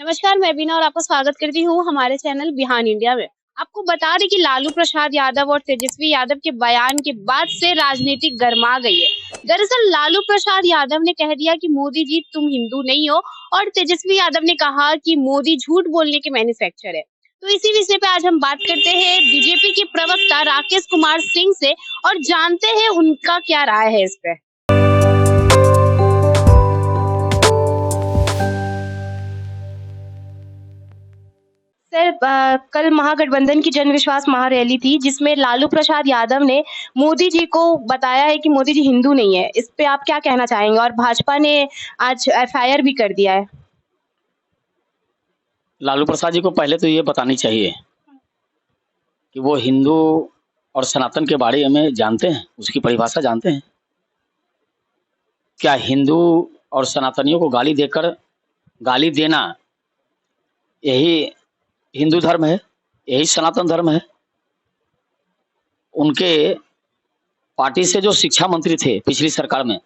नमस्कार, मैं बीना और आपका स्वागत करती हूँ हमारे चैनल बिहान इंडिया में। आपको बता दें कि लालू प्रसाद यादव और तेजस्वी यादव के बयान के बाद से राजनीति गर्मा गई है। दरअसल लालू प्रसाद यादव ने कह दिया कि मोदी जी तुम हिंदू नहीं हो और तेजस्वी यादव ने कहा कि मोदी झूठ बोलने के मैन्युफैक्चर है। तो इसी विषय पे आज हम बात करते हैं बीजेपी के प्रवक्ता राकेश कुमार सिंह से और जानते हैं उनका क्या राय है इस पे। सर, कल महागठबंधन की जन विश्वास महारैली थी जिसमें लालू प्रसाद यादव ने मोदी जी को बताया है कि मोदी जी हिंदू नहीं है। इस पे आप क्या कहना चाहेंगे? और भाजपा ने आज एफआईआर भी कर दिया है। लालू प्रसाद जी को पहले तो ये बतानी चाहिए कि वो हिंदू और सनातन के बारे में जानते हैं, उसकी परिभाषा जानते हैं। क्या हिंदू और सनातनियों को गाली देना यही हिंदू धर्म है? यही सनातन धर्म है? उनके पार्टी से जो शिक्षा मंत्री थे पिछली सरकार में,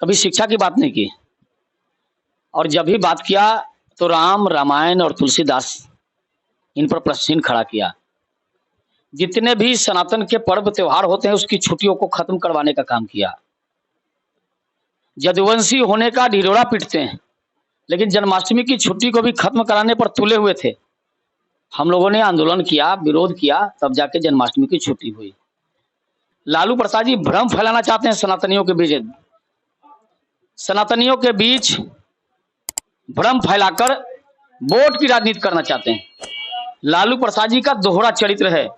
कभी शिक्षा की बात नहीं की, और जब भी बात किया तो राम, रामायण और तुलसीदास इन पर प्रश्न चिन्ह खड़ा किया। जितने भी सनातन के पर्व त्योहार होते हैं उसकी छुट्टियों को खत्म करवाने का काम किया। यदुवंशी होने का ढिढोरा पीटते हैं, लेकिन जन्माष्टमी की छुट्टी को भी खत्म कराने पर तुले हुए थे। हम लोगों ने आंदोलन किया, विरोध किया, तब जाके जन्माष्टमी की छुट्टी हुई। लालू प्रसाद जी भ्रम फैलाना चाहते हैं सनातनियों के बीच भ्रम फैलाकर वोट की राजनीति करना चाहते हैं। लालू प्रसाद जी का दोहरा चरित्र है।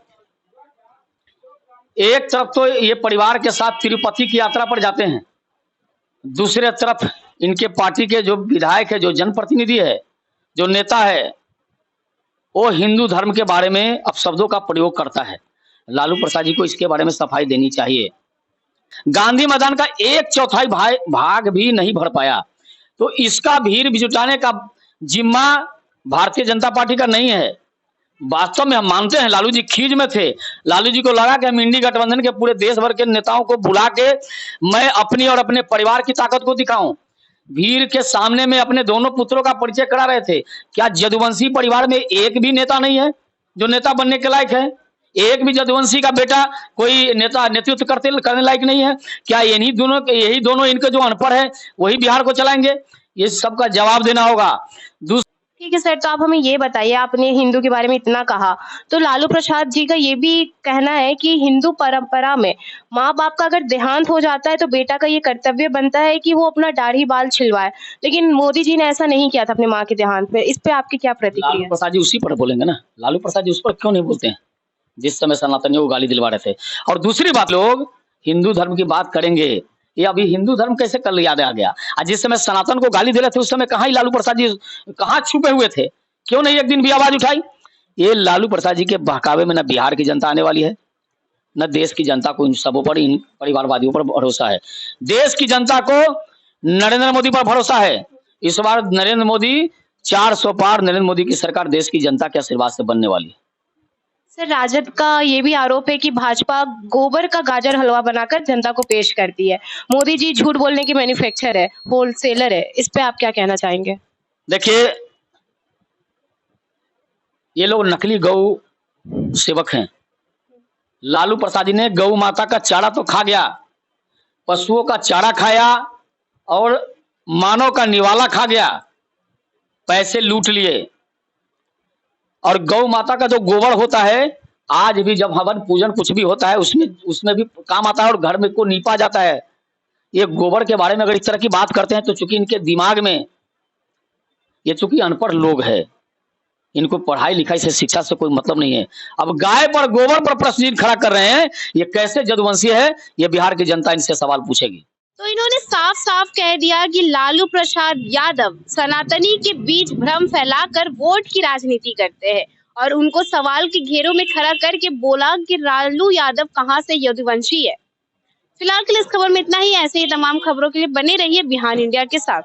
एक तरफ तो ये परिवार के साथ तिरुपति की यात्रा पर जाते हैं, दूसरे तरफ इनके पार्टी के जो विधायक है, जो जनप्रतिनिधि है, जो नेता है, वो हिंदू धर्म के बारे में अपशब्दों का प्रयोग करता है। लालू प्रसाद जी को इसके बारे में सफाई देनी चाहिए। गांधी मैदान का 1/4 भाग भी नहीं भर पाया, तो इसका भीड़ जुटाने का जिम्मा भारतीय जनता पार्टी का नहीं है। वास्तव में हम मानते हैं लालू जी खीज में थे। लालू जी को लगा कि हम इंडी गठबंधन के पूरे देश भर के नेताओं को बुला के मैं अपनी और अपने परिवार की ताकत को दिखाऊं। भीड़ के सामने में अपने दोनों पुत्रों का परिचय करा रहे थे। क्या यदुवंशी परिवार में एक भी नेता नहीं है जो नेता बनने के लायक है? एक भी यदुवंशी का बेटा कोई नेता नेतृत्व करने लायक नहीं है? क्या यही दोनों इनके जो अनपढ़ है वही बिहार को चलाएंगे? ये सबका जवाब देना होगा। ठीक है सर, तो आप हमें ये बताइए, आपने हिंदू के बारे में इतना कहा, तो लालू प्रसाद जी का ये भी कहना है कि हिंदू परंपरा में माँ बाप का अगर देहांत हो जाता है तो बेटा का ये कर्तव्य बनता है कि वो अपना दाढ़ी बाल छिलवाए, लेकिन मोदी जी ने ऐसा नहीं किया था अपने माँ के देहांत में। इस पे आपकी क्या प्रतिक्रिया है? लालू प्रसाद जी उसी पर बोलेंगे ना। लालू प्रसाद जी उस पर क्यों नहीं बोलते हैं जिस समय सनातनियों को गाली दिलवा रहे थे? और दूसरी बात, लोग हिंदू धर्म की बात करेंगे, ये अभी हिंदू धर्म कैसे कल याद आ गया? आज जिस समय सनातन को गाली दे रहे थे उस समय कहाँ ही लालू प्रसाद जी कहाँ छुपे हुए थे? क्यों नहीं एक दिन भी आवाज उठाई? ये लालू प्रसाद जी के बहकावे में न बिहार की जनता आने वाली है, न देश की जनता को इन सबों पर, इन परिवारवादियों पर भरोसा है। देश की जनता को नरेंद्र मोदी पर भरोसा है। इस बार नरेंद्र मोदी 400 पार, नरेंद्र मोदी की सरकार देश की जनता के आशीर्वाद से बनने वाली है। सर, राजद का ये भी आरोप है कि भाजपा गोबर का गाजर हलवा बनाकर जनता को पेश करती है। मोदी जी झूठ बोलने की मैन्युफैक्चर है, होलसेलर है। इस पे आप क्या कहना चाहेंगे? देखिए, ये लोग नकली गौ सेवक हैं। लालू प्रसाद जी ने गौ माता का चारा तो खा गया, पशुओं का चारा खाया और मानव का निवाला खा गया, पैसे लूट लिए। और गौ माता का जो गोबर होता है, आज भी जब हवन पूजन कुछ भी होता है उसमें भी काम आता है और घर में को नीपा जाता है। ये गोबर के बारे में अगर इस तरह की बात करते हैं तो चूंकि इनके दिमाग में, ये चूंकि अनपढ़ लोग है, इनको पढ़ाई लिखाई से, शिक्षा से कोई मतलब नहीं है। अब गाय पर गोबर पर प्रश्न चिन्ह खड़ा कर रहे हैं, ये कैसे यदुवंशी है? ये बिहार की जनता इनसे सवाल पूछेगी। तो इन्होंने साफ साफ कह दिया कि लालू प्रसाद यादव सनातनी के बीच भ्रम फैलाकर वोट की राजनीति करते हैं और उनको सवाल के घेरों में खड़ा करके बोला कि लालू यादव कहां से यदुवंशी है। फिलहाल के लिए इस खबर में इतना ही। ऐसे ही तमाम खबरों के लिए बने रहिए बिहान इंडिया के साथ।